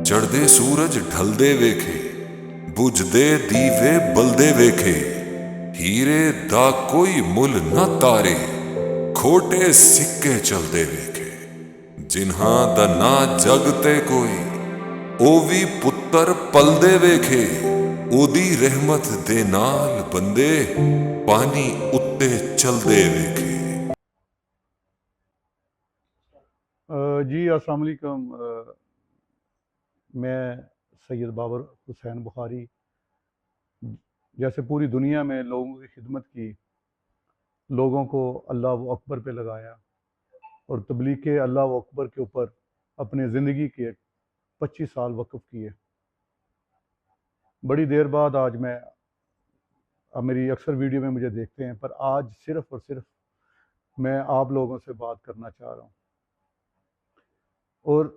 चढ़दे सूरज ढलदे वेखे, बुझदे दीवे बलदे वेखे, हीरे दा कोई मुल न तारे, खोटे सिक्के चलदे वेखे। जिन्हां दा ना जग ते कोई, ओ भी पुत्तर पलदे वेखे। ओदी रहमत दे नाल बंदे पानी उत्ते चलदे वेखे। जी अस्सलाम वालेकुम। मैं सैयद बाबर हुसैन बुखारी जैसे पूरी दुनिया में लोगों की खिदमत की, लोगों को अल्लाह अकबर पे लगाया और तबलीग के अल्लाह अकबर के ऊपर अपने ज़िंदगी के 25 साल वक़्फ़ किए। बड़ी देर बाद आज मैं, अब मेरी अक्सर वीडियो में मुझे देखते हैं, पर आज सिर्फ़ और सिर्फ मैं आप लोगों से बात करना चाह रहा हूँ और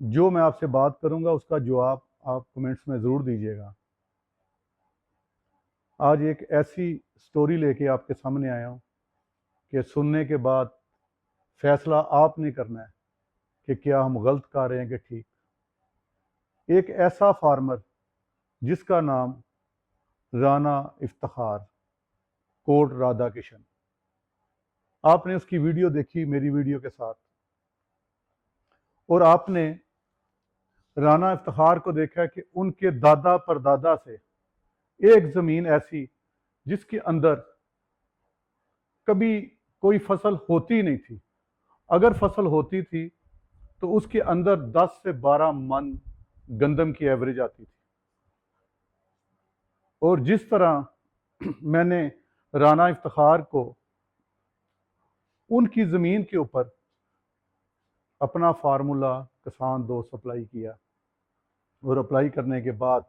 जो मैं आपसे बात करूँगा उसका जवाब आप कमेंट्स में ज़रूर दीजिएगा। आज एक ऐसी स्टोरी लेके आपके सामने आया हूँ कि सुनने के बाद फैसला आपने करना है कि क्या हम गलत कर रहे हैं कि ठीक। एक ऐसा फार्मर जिसका नाम राना इफ्तिखार, कोट राधा किशन, आपने उसकी वीडियो देखी मेरी वीडियो के साथ और आपने राना इफ्तिखार को देखा कि उनके दादा परदादा से एक ज़मीन ऐसी जिसके अंदर कभी कोई फसल होती नहीं थी, अगर फसल होती थी तो उसके अंदर 10 से 12 मन गंदम की एवरेज आती थी। और जिस तरह मैंने राना इफ्तिखार को उनकी ज़मीन के ऊपर अपना फार्मूला किसान दोस्त अप्लाई किया और अप्लाई करने के बाद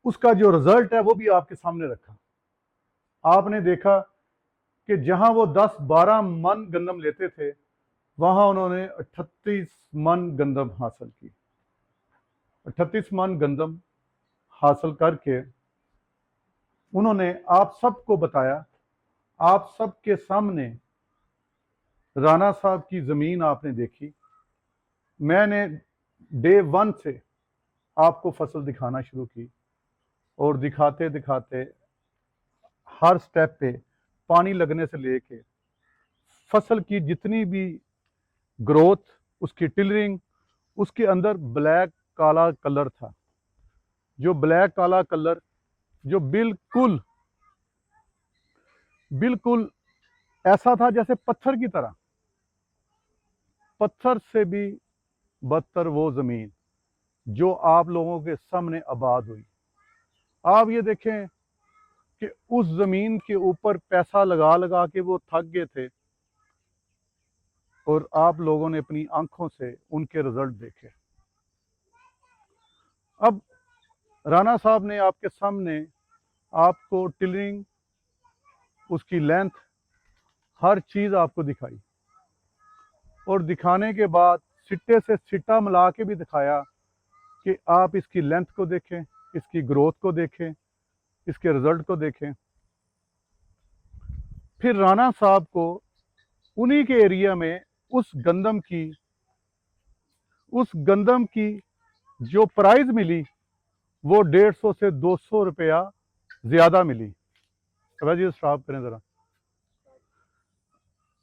उसका जो रिजल्ट है वो भी आपके सामने रखा। आपने देखा कि जहां वो 10-12 मन गंदम लेते थे, वहां उन्होंने 38 मन गंदम हासिल की। 38 मन गंदम हासिल करके उन्होंने आप सबको बताया, आप सबके सामने राना साहब की ज़मीन आपने देखी। मैंने डे 1 से आपको फसल दिखाना शुरू की और दिखाते दिखाते हर स्टेप पे पानी लगने से लेके फसल की जितनी भी ग्रोथ, उसकी टिलरिंग, उसके अंदर ब्लैक काला कलर था। जो ब्लैक काला कलर जो बिल्कुल बिल्कुल ऐसा था जैसे पत्थर की तरह, पत्थर से भी बदतर वो ज़मीन जो आप लोगों के सामने आबाद हुई। आप ये देखें कि उस ज़मीन के ऊपर पैसा लगा लगा के वो थक गए थे और आप लोगों ने अपनी आंखों से उनके रिजल्ट देखे। अब राना साहब ने आपके सामने आपको टिलरिंग, उसकी लेंथ, हर चीज़ आपको दिखाई और दिखाने के बाद सिट्टे से सिट्टा मिला के भी दिखाया कि आप इसकी लेंथ को देखें, इसकी ग्रोथ को देखें, इसके रिजल्ट को देखें। फिर राना साहब को उन्हीं के एरिया में उस गंदम की जो प्राइस मिली वो 150 से 200 रुपया ज़्यादा मिली। जी स्टॉप करें ज़रा।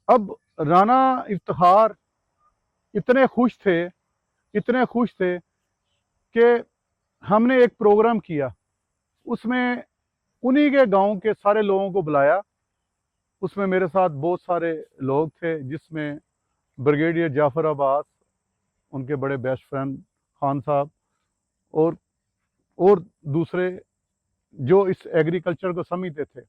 अब राना इफ्तिखार इतने खुश थे, इतने खुश थे कि हमने एक प्रोग्राम किया, उसमें उन्हीं के गांव के सारे लोगों को बुलाया। उसमें मेरे साथ बहुत सारे लोग थे, जिसमें ब्रिगेडियर जाफ़र अब्बास, उनके बड़े बेस्ट फ्रेंड खान साहब और दूसरे जो इस एग्रीकल्चर को समझते थे।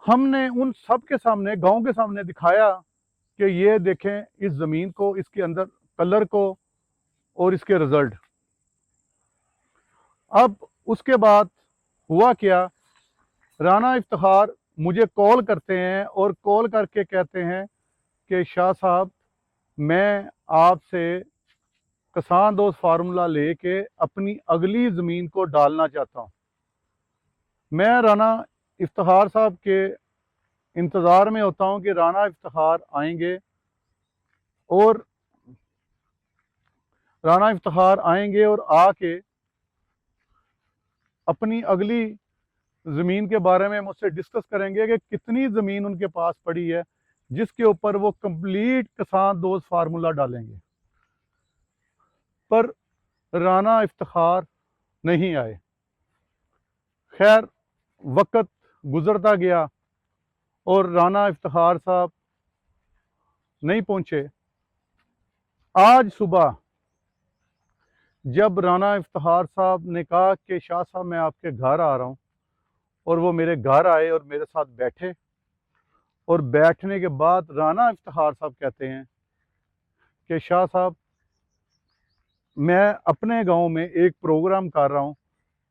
हमने उन सब के सामने, गांव के सामने दिखाया कि ये देखें इस ज़मीन को, इसके अंदर कलर को और इसके रिज़ल्ट। अब उसके बाद हुआ क्या, राना इफ्तिखार मुझे कॉल करते हैं और कॉल करके कहते हैं कि शाह साहब, मैं आपसे किसान दोस्त फार्मूला लेके अपनी अगली ज़मीन को डालना चाहता हूँ। मैं राना इफ्तिखार साहब के इंतज़ार में होता हूँ कि राना इफ्तिखार आएंगे और राना इफ्तिखार आएंगे और आके अपनी अगली ज़मीन के बारे में मुझसे डिस्कस करेंगे कि कितनी ज़मीन उनके पास पड़ी है जिसके ऊपर वो कंप्लीट किसान दोस्त फार्मूला डालेंगे। पर राना इफ्तिखार नहीं आए। खैर, वक्त गुजरता गया और राना इफ्तिखार साहब नहीं पहुंचे। आज सुबह जब राना इफ्तिखार साहब ने कहा कि शाह साहब मैं आपके घर आ रहा हूं, और वो मेरे घर आए और मेरे साथ बैठे, और बैठने के बाद राना इफ्तिखार साहब कहते हैं कि शाह साहब मैं अपने गांव में एक प्रोग्राम कर रहा हूं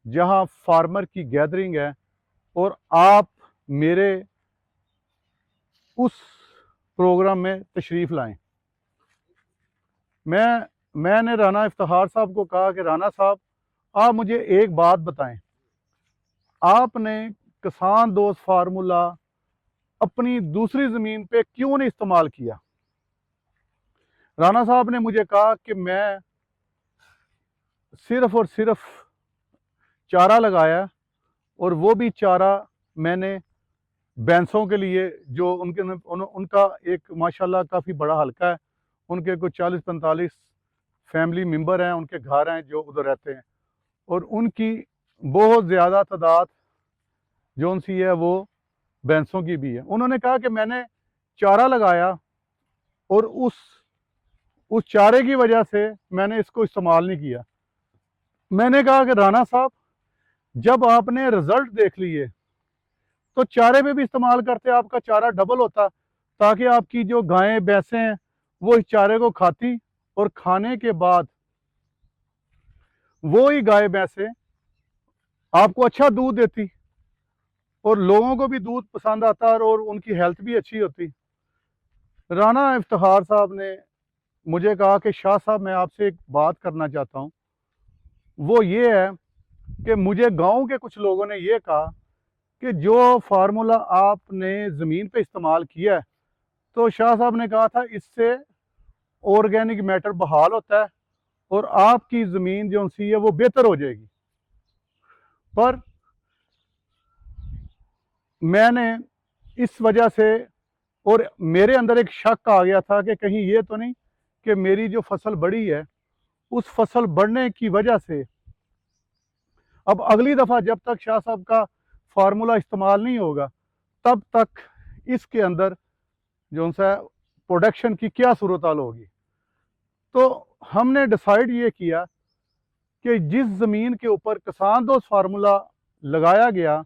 जहां फार्मर की गैदरिंग है और आप मेरे उस प्रोग्राम में तशरीफ़ लाएं। मैंने राना इफ्तिखार साहब को कहा कि राना साहब आप मुझे एक बात बताएं, आपने किसान दोस्त फार्मूला अपनी दूसरी ज़मीन पे क्यों नहीं इस्तेमाल किया? राना साहब ने मुझे कहा कि मैं सिर्फ और सिर्फ चारा लगाया, और वो भी चारा मैंने भैंसों के लिए, जो उनका एक माशाल्लाह काफ़ी बड़ा हलका है, उनके कुछ 40-45 फैमिली मेंबर हैं, उनके घर हैं जो उधर रहते हैं, और उनकी बहुत ज़्यादा तादाद जो उनसी है वो भैंसों की भी है। उन्होंने कहा कि मैंने चारा लगाया और उस चारे की वजह से मैंने इसको इस्तेमाल नहीं किया। मैंने कहा कि राना साहब जब आपने रिजल्ट देख लिए तो चारे में भी इस्तेमाल करते, आपका चारा डबल होता, ताकि आपकी जो गायें भैंसें हैं वो इस चारे को खाती, और खाने के बाद वो ही गाय भैंसें आपको अच्छा दूध देती और लोगों को भी दूध पसंद आता और उनकी हेल्थ भी अच्छी होती। राना इफ्तिखार साहब ने मुझे कहा कि शाह साहब मैं आपसे एक बात करना चाहता हूँ, वो ये है कि मुझे गांव के कुछ लोगों ने ये कहा कि जो फार्मूला आपने ज़मीन पे इस्तेमाल किया है, तो शाह साहब ने कहा था इससे ऑर्गेनिक मैटर बहाल होता है और आपकी ज़मीन जो सी है वो बेहतर हो जाएगी। पर मैंने इस वजह से, और मेरे अंदर एक शक आ गया था कि कहीं ये तो नहीं कि मेरी जो फसल बढ़ी है उस फसल बढ़ने की वजह से अब अगली दफ़ा जब तक शाह साहब का फार्मूला इस्तेमाल नहीं होगा तब तक इसके अंदर जो सा प्रोडक्शन की क्या सूरत हाल होगी। तो हमने डिसाइड ये किया कि जिस ज़मीन के ऊपर किसान दोस्त फार्मूला लगाया गया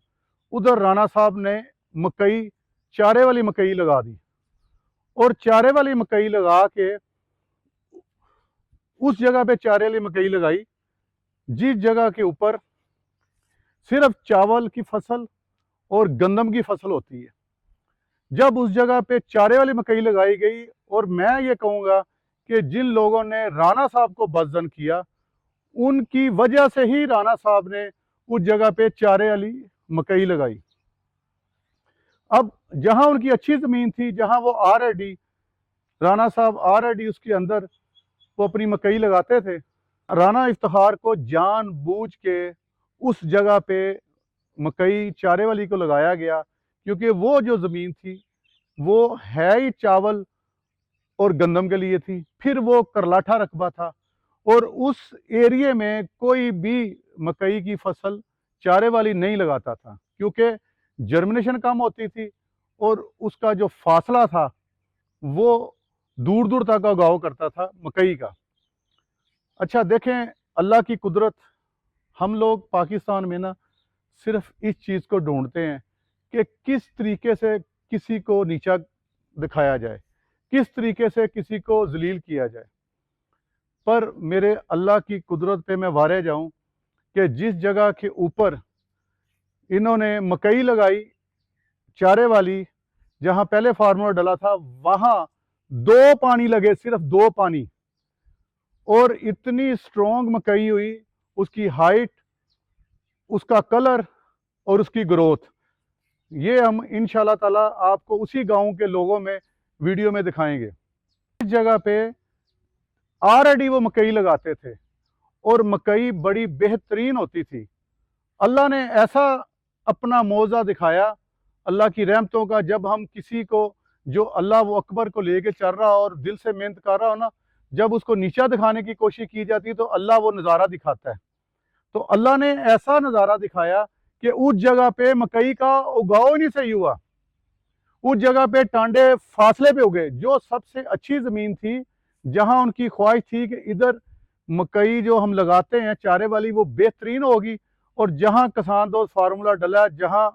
उधर राना साहब ने मकई, चारे वाली मकई लगा दी, और चारे वाली मकई लगा के उस जगह पे चारे वाली मकई लगाई जिस जगह के ऊपर सिर्फ चावल की फसल और गंदम की फसल होती है। जब उस जगह पे चारे वाली मकई लगाई गई, और मैं ये कहूँगा कि जिन लोगों ने राना साहब को बदजन किया उनकी वजह से ही राना साहब ने उस जगह पे चारे वाली मकई लगाई। अब जहां उनकी अच्छी ज़मीन थी, जहां वो ऑलरेडी राना साहब ऑलरेडी उसके अंदर वो अपनी मकई लगाते थे, राना इफ्तिखार को जानबूझ के उस जगह पे मकई चारे वाली को लगाया गया, क्योंकि वो जो ज़मीन थी वो है ही चावल और गंदम के लिए थी। फिर वो करलाठा रकबा था और उस एरिए में कोई भी मकई की फसल चारे वाली नहीं लगाता था, क्योंकि जर्मिनेशन कम होती थी और उसका जो फासला था वो दूर दूर तक उगाव करता था मकई का। अच्छा देखें अल्लाह की कुदरत, हम लोग पाकिस्तान में ना सिर्फ इस चीज़ को ढूंढते हैं कि किस तरीके से किसी को नीचा दिखाया जाए, किस तरीके से किसी को जलील किया जाए। पर मेरे अल्लाह की कुदरत पे मैं वारे जाऊं कि जिस जगह के ऊपर इन्होंने मकई लगाई चारे वाली, जहां पहले फार्मूला डला था, वहां 2 पानी लगे, सिर्फ 2 पानी, और इतनी स्ट्रॉन्ग मकई हुई, उसकी हाइट, उसका कलर और उसकी ग्रोथ। ये हम इंशाल्लाह ताला आपको उसी गांव के लोगों में वीडियो में दिखाएंगे। इस जगह पे ऑलरेडी वो मकई लगाते थे और मकई बड़ी बेहतरीन होती थी। अल्लाह ने ऐसा अपना मौजा दिखाया, अल्लाह की रहमतों का, जब हम किसी को जो अल्लाह वो अकबर को लेके चल रहा हो और दिल से मेहनत कर रहा हो ना, जब उसको नीचा दिखाने की कोशिश की जाती है तो अल्लाह वो नज़ारा दिखाता है। तो अल्लाह ने ऐसा नज़ारा दिखाया कि उस जगह पे मकई का उगाव ही नहीं सही हुआ, उस जगह पे टांडे फासले पे उगे। जो सबसे अच्छी ज़मीन थी, जहां उनकी ख्वाहिश थी कि इधर मकई जो हम लगाते हैं चारे वाली वो बेहतरीन होगी, और जहां किसान दोस्त फार्मूला डला, जहां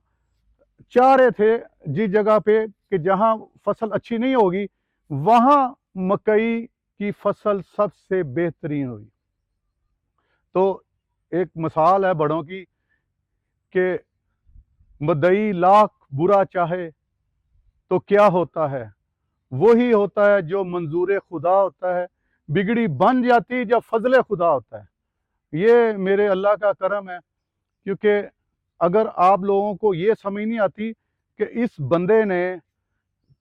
चाह रहे थे जिस जगह पे कि जहां फसल अच्छी नहीं होगी, वहां मकई की फसल सबसे बेहतरीन हुई। तो एक मिसाल है बड़ों की कि मदई लाख बुरा चाहे तो क्या होता है, वही होता है जो मंजूर खुदा होता है, बिगड़ी बन जाती जब फजले खुदा होता है। ये मेरे अल्लाह का करम है, क्योंकि अगर आप लोगों को ये समझ नहीं आती कि इस बंदे ने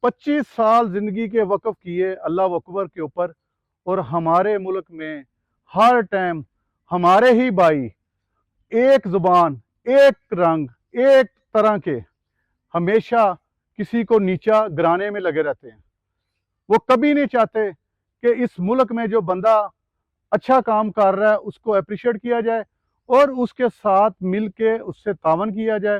25 साल ज़िंदगी के वक़्फ़ किए अल्लाह अकबर के ऊपर, और हमारे मुल्क में हर टाइम हमारे ही भाई एक ज़ुबान, एक रंग, एक तरह के, हमेशा किसी को नीचा गिराने में लगे रहते हैं। वो कभी नहीं चाहते कि इस मुल्क में जो बंदा अच्छा काम कर रहा है उसको अप्रिशिएट किया जाए, और उसके साथ मिल के उससे तावन किया जाए,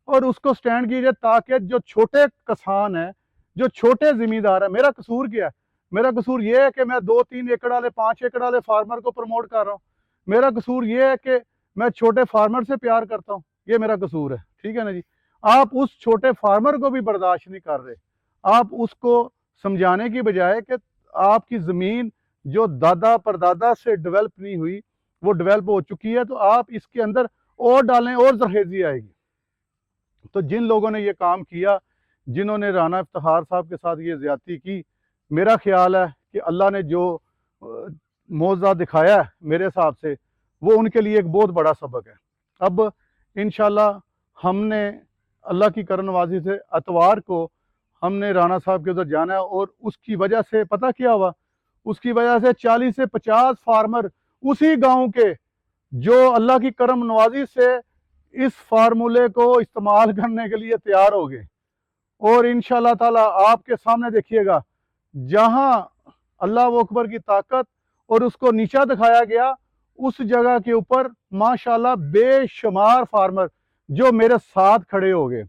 और उसको स्टैंड किया जाए, ताकि जो छोटे किसान हैं, जो छोटे ज़मींदार हैं, मेरा कसूर क्या है? मेरा कसूर ये है कि मैं 2-3 एकड़ वाले, 5 एकड़ वाले फार्मर को प्रमोट कर रहा हूँ। मेरा कसूर ये है कि मैं छोटे फार्मर से प्यार करता हूँ, ये मेरा कसूर है। ठीक है ना जी? आप उस छोटे फार्मर को भी बर्दाश्त नहीं कर रहे। आप उसको समझाने की बजाय कि आपकी ज़मीन जो दादा परदादा से डेवलप नहीं हुई वो डेवलप हो चुकी है, तो आप इसके अंदर और डालें और जरहेज़ी आएगी। तो जिन लोगों ने ये काम किया, जिन्होंने राना इफ्तिखार साहब के साथ ये ज़्यादती की, मेरा ख्याल है कि अल्लाह ने जो मौज़ा दिखाया है मेरे हिसाब से, वो उनके लिए एक बहुत बड़ा सबक है। अब इंशाल्लाह हमने अल्लाह की करम नवाजी से अतवार को हमने राना साहब के उधर जाना है, और उसकी वजह से पता क्या हुआ, उसकी वजह से 40 से 50 फार्मर उसी गांव के, जो अल्लाह की करम नवाजी से इस फार्मूले को इस्तेमाल करने के लिए तैयार हो गए। और इंशाल्लाह ताला आपके सामने देखिएगा, जहां अल्लाह वो अकबर की ताकत और उसको नीचा दिखाया गया, उस जगह के ऊपर माशाल्लाह बेशुमार फार्मर जो मेरे साथ खड़े हो गए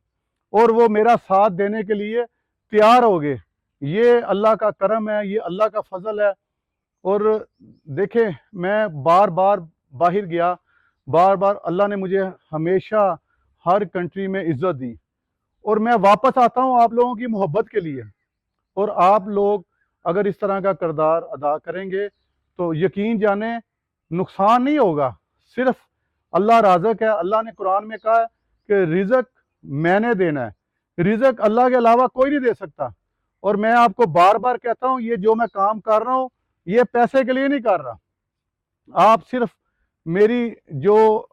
और वो मेरा साथ देने के लिए तैयार हो गए। ये अल्लाह का करम है, ये अल्लाह का फजल है। और देखें, मैं बार बार बाहर गया, बार बार अल्लाह ने मुझे हमेशा हर कंट्री में इज्जत दी, और मैं वापस आता हूँ आप लोगों की मोहब्बत के लिए। और आप लोग अगर इस तरह का किरदार अदा करेंगे तो यकीन जाने नुकसान नहीं होगा, सिर्फ अल्लाह राज़िक है। अल्लाह ने कुरान में कहा है कि रिज़्क मैंने देना है, रिज़्क अल्लाह के अलावा कोई नहीं दे सकता। और मैं आपको बार बार कहता हूँ, ये जो मैं काम कर रहा हूँ ये पैसे के लिए नहीं कर रहा। आप सिर्फ मेरी जो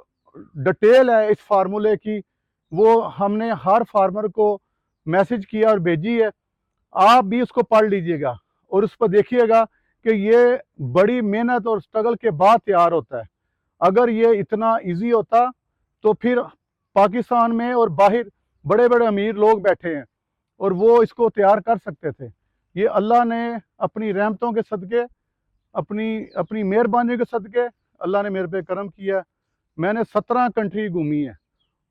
डिटेल है इस फार्मूले की, वो हमने हर फार्मर को मैसेज किया और भेजी है। आप भी उसको पढ़ लीजिएगा और उस पर देखिएगा कि ये बड़ी मेहनत और स्ट्रगल के बाद तैयार होता है। अगर ये इतना इजी होता तो फिर पाकिस्तान में और बाहर बड़े बड़े अमीर लोग बैठे हैं और वो इसको तैयार कर सकते थे। ये अल्लाह ने अपनी रहमतों के सदके, अपनी अपनी मेहरबानी के सदके अल्लाह ने मेरे पे करम किया। मैंने 17 कंट्री घूमी है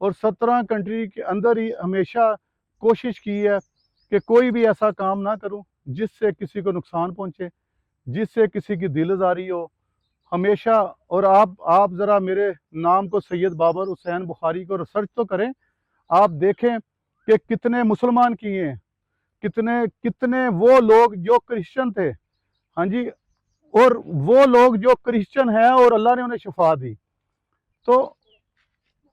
और 17 कंट्री के अंदर ही हमेशा कोशिश की है कि कोई भी ऐसा काम ना करूं जिससे किसी को नुकसान पहुंचे, जिससे किसी की दिल आज़ारी हो हमेशा। और आप ज़रा मेरे नाम को सैयद बाबर हुसैन बुखारी को रिसर्च तो करें, आप देखें कि कितने मुसलमान किए हैं, कितने कितने वो लोग जो क्रिश्चियन थे, हाँ जी, और वो लोग जो क्रिश्चियन हैं और अल्लाह ने उन्हें शिफा दी। तो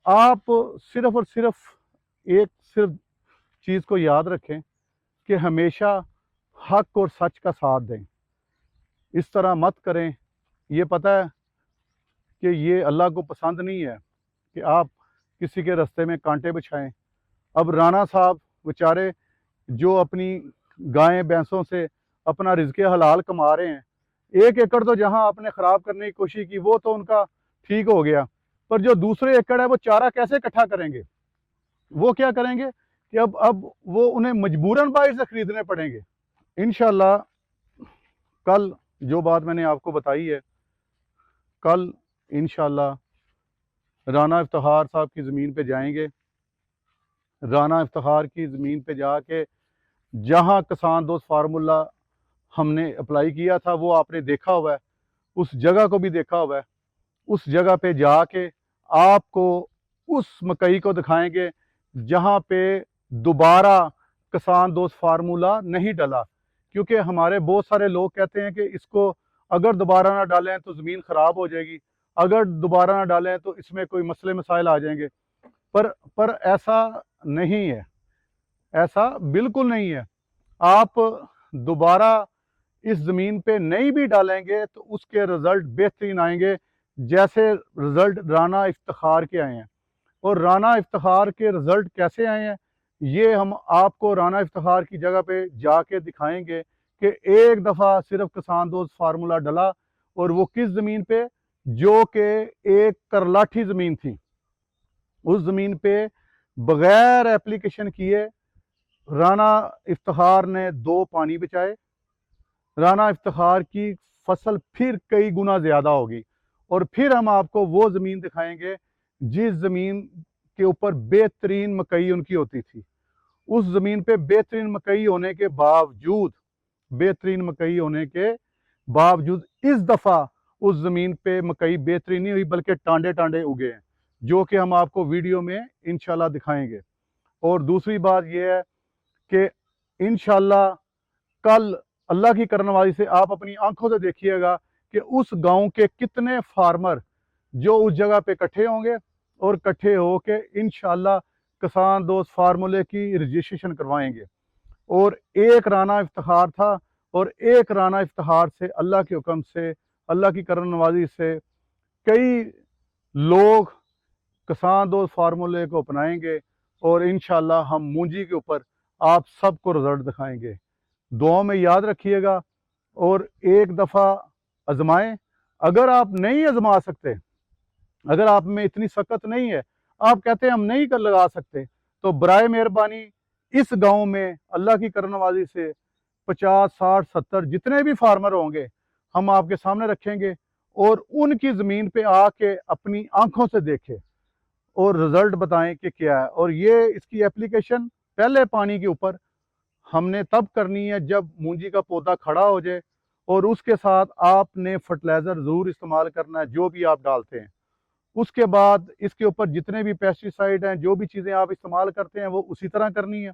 आप सिर्फ और सिर्फ चीज़ को याद रखें कि हमेशा हक और सच का साथ दें, इस तरह मत करें। ये पता है कि ये अल्लाह को पसंद नहीं है कि आप किसी के रास्ते में कांटे बिछाएं। अब राना साहब बेचारे जो अपनी गायें भैंसों से अपना रिज़्क़ हलाल कमा रहे हैं, 1 एकड़ तो जहां आपने खराब करने की कोशिश की वो तो उनका ठीक हो गया, पर जो दूसरे एकड़ है वो चारा कैसे इकट्ठा करेंगे? वो क्या करेंगे कि अब वो उन्हें मजबूरन बाहर से खरीदने पड़ेंगे। इंशाल्लाह कल जो बात मैंने आपको बताई है, कल इंशाल्लाह राना इफ्तिखार साहब की ज़मीन पे जाएंगे। राना इफ्तिखार की ज़मीन पे जाके जहाँ किसान दोस्त फार्मूला हमने अप्लाई किया था वो आपने देखा हुआ है, उस जगह को भी देखा हुआ है। उस जगह पे जाके आपको उस मकई को दिखाएंगे जहाँ पे दोबारा किसान दोस्त फार्मूला नहीं डला, क्योंकि हमारे बहुत सारे लोग कहते हैं कि इसको अगर दोबारा ना डालें तो ज़मीन ख़राब हो जाएगी, अगर दोबारा ना डालें तो इसमें कोई मसले मसाइल आ जाएंगे। पर ऐसा नहीं है, ऐसा बिल्कुल नहीं है। आप दोबारा इस ज़मीन पे नहीं भी डालेंगे तो उसके रिज़ल्ट बेहतरीन आएंगे, जैसे रिज़ल्ट राना इफ्तिखार के आए हैं। और राना इफ्तिखार के रिज़ल्ट कैसे आए हैं ये हम आपको राना इफ्तिखार की जगह पे जाके दिखाएंगे कि एक दफ़ा सिर्फ किसान दोस्त फार्मूला डला, और वो किस ज़मीन पे, जो कि एक करलाठी ज़मीन थी। उस ज़मीन पे बगैर एप्लीकेशन किए राना इफ्तिखार ने 2 पानी बचाए। राना इफ्तिखार की फसल फिर कई गुना ज़्यादा होगी, और फिर हम आपको वो ज़मीन दिखाएंगे जिस ज़मीन के ऊपर बेहतरीन मकई उनकी होती थी। उस ज़मीन पे बेहतरीन मकई होने के बावजूद, बेहतरीन मकई होने के बावजूद इस दफ़ा उस ज़मीन पे मकई बेहतरीन नहीं हुई बल्कि टांडे टांडे उगे हैं, जो कि हम आपको वीडियो में इंशाल्लाह दिखाएंगे। और दूसरी बात यह है कि इंशाल्लाह कल अल्लाह की करनवाली से आप अपनी आंखों से देखिएगा कि उस गांव के कितने फार्मर जो उस जगह पे इकट्ठे होंगे और इकट्ठे होके इंशाल्लाह किसान दोस्त फार्मूले की रजिस्ट्रेशन करवाएंगे। और एक राना इफ्तिखार था, और एक राना इफ्तिखार से अल्लाह के हुक्म से, अल्लाह की करनवाली से कई लोग किसान दोस्त फार्मूले को अपनाएंगे, और इंशाल्लाह हम मूंजी के ऊपर आप सबको रिजल्ट दिखाएंगे। दुआ में याद रखिएगा और एक दफ़ा आजमाएं। अगर आप नहीं आजमा सकते, अगर आप में इतनी सकत नहीं है, आप कहते हैं हम नहीं कर लगा सकते, तो बराए मेहरबानी इस गांव में अल्लाह की करनवाली से 50, 60, 70 जितने भी फार्मर होंगे हम आपके सामने रखेंगे, और उनकी ज़मीन पे आके अपनी आंखों से देखें और रिजल्ट बताएं कि क्या है। और ये इसकी एप्लीकेशन पहले पानी के ऊपर हमने तब करनी है जब मूंजी का पौधा खड़ा हो जाए, और उसके साथ आपने फर्टिलाइज़र ज़रूर इस्तेमाल करना है जो भी आप डालते हैं। उसके बाद इसके ऊपर जितने भी पेस्टिसाइड हैं, जो भी चीज़ें आप इस्तेमाल करते हैं वो उसी तरह करनी है।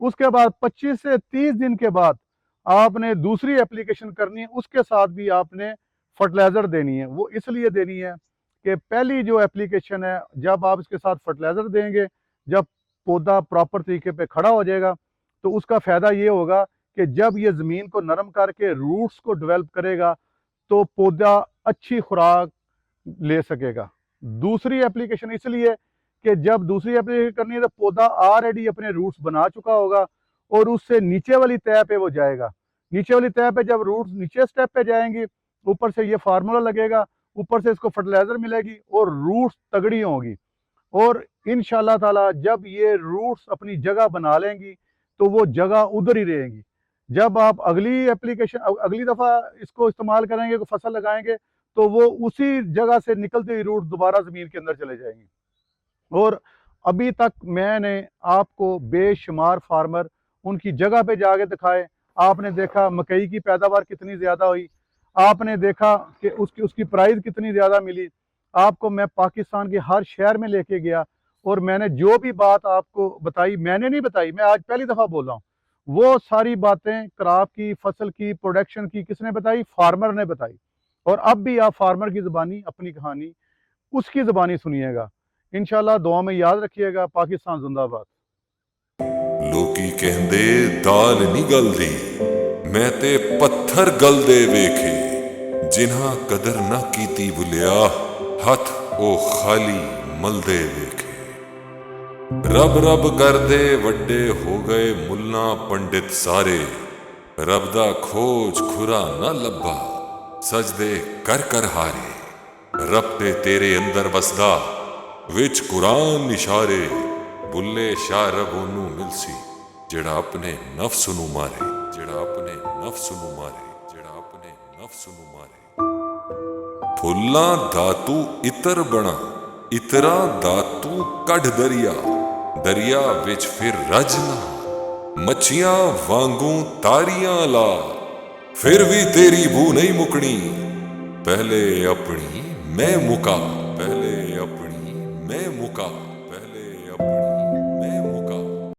उसके बाद 25 से 30 दिन के बाद आपने दूसरी एप्लीकेशन करनी है, उसके साथ भी आपने फर्टिलाइज़र देनी है। वो इसलिए देनी है कि पहली जो एप्लीकेशन है, जब आप इसके साथ फर्टिलाइज़र देंगे, जब पौधा प्रॉपर तरीके पे खड़ा हो जाएगा, तो उसका फ़ायदा ये होगा कि जब ये ज़मीन को नरम करके रूट्स को डेवलप करेगा तो पौधा अच्छी खुराक ले सकेगा। दूसरी एप्लीकेशन इसलिए कि जब दूसरी एप्लीकेशन करनी है तो पौधा ऑलरेडी अपने रूट्स बना चुका होगा, और उससे नीचे वाली तह पे वो जाएगा। नीचे वाली तह पे जब रूट्स नीचे स्टेप पे जाएंगी, ऊपर से ये फार्मूला लगेगा, ऊपर से इसको फर्टिलाइज़र मिलेगी और रूट्स तगड़ी होंगी। और इंशाल्लाह ताला जब ये रूट्स अपनी जगह बना लेंगी तो वो जगह उधर ही रहेंगी। जब आप अगली एप्लीकेशन अगली दफ़ा इसको इस्तेमाल करेंगे, फसल लगाएंगे, तो वो उसी जगह से निकलते हुए रूट दोबारा ज़मीन के अंदर चले जाएंगे। और अभी तक मैंने आपको बेशुमार फार्मर उनकी जगह पे जाके दिखाए। आपने देखा मकई की पैदावार कितनी ज़्यादा हुई, आपने देखा कि उसकी प्राइस कितनी ज़्यादा मिली। आपको मैं पाकिस्तान के हर शहर में लेके गया, और मैंने जो भी बात आपको बताई, मैंने नहीं बताई, मैं आज पहली दफ़ा बोल रहा हूँ, वो सारी बातें क्रॉप की, फसल की, प्रोडक्शन की किसने बताई? फार्मर ने बताई। और अब भी आप फार्मर की ज़बानी, अपनी कहानी उसकी ज़बानी सुनिएगा। इंशाल्लाह दुआ में याद रखिएगा। पाकिस्तान जिंदाबाद। लोकी कहंदे दाल नहीं गलदी, मैं ते पत्थर गलदे वेखे, जिन्हां कदर ना कीती भुलिया, हथ ओ खाली मलदे वेखे। रब रब करदे वड्डे हो गए मुल्ला पंडित सारे, रब दा खोज खुरा ना लब्भा, ਸਜਦੇ ਕਰ ਹਾਰੇ। ਰੱਬ ਤੇ ਤੇਰੇ ਅੰਦਰ ਵਸਦਾ, ਵਿੱਚ ਕੁਰਾਨ ਨਿਸ਼ਾਰੇ। ਬੁੱਲੇ ਸ਼ਾਹ ਰੱਬ ਉਹਨੂੰ ਮਿਲਸੀ, ਜਿਹੜਾ ਆਪਣੇ ਨਫਸ ਨੂੰ ਮਾਰੇ, ਜਿਹੜਾ ਆਪਣੇ ਨਫਸ ਨੂੰ ਮਾਰੇ, ਜਿਹੜਾ ਆਪਣੇ ਨਫਸ ਨੂੰ ਮਾਰੇ। ਫੁੱਲਾਂ ਦਾ ਤੂੰ ਇਤਰ ਬਣਾ, ਇਤਰਾਂ ਦਾ ਤੂੰ ਕੱਢ ਦਰਿਆ, ਦਰਿਆ ਵਿੱਚ ਫਿਰ ਰਜ ਲਾ, ਮੱਛੀਆਂ ਵਾਂਗੂ ਤਾਰੀਆਂ ਲਾ। ਫਿਰ ਵੀ ਤੇਰੀ ਬੂ ਨਹੀਂ ਮੁਕਣੀ, ਪਹਿਲੇ ਆਪਣੀ ਮੈਂ ਮੁਕਾ, ਪਹਿਲੇ ਆਪਣੀ ਮੈਂ ਮੁਕਾ।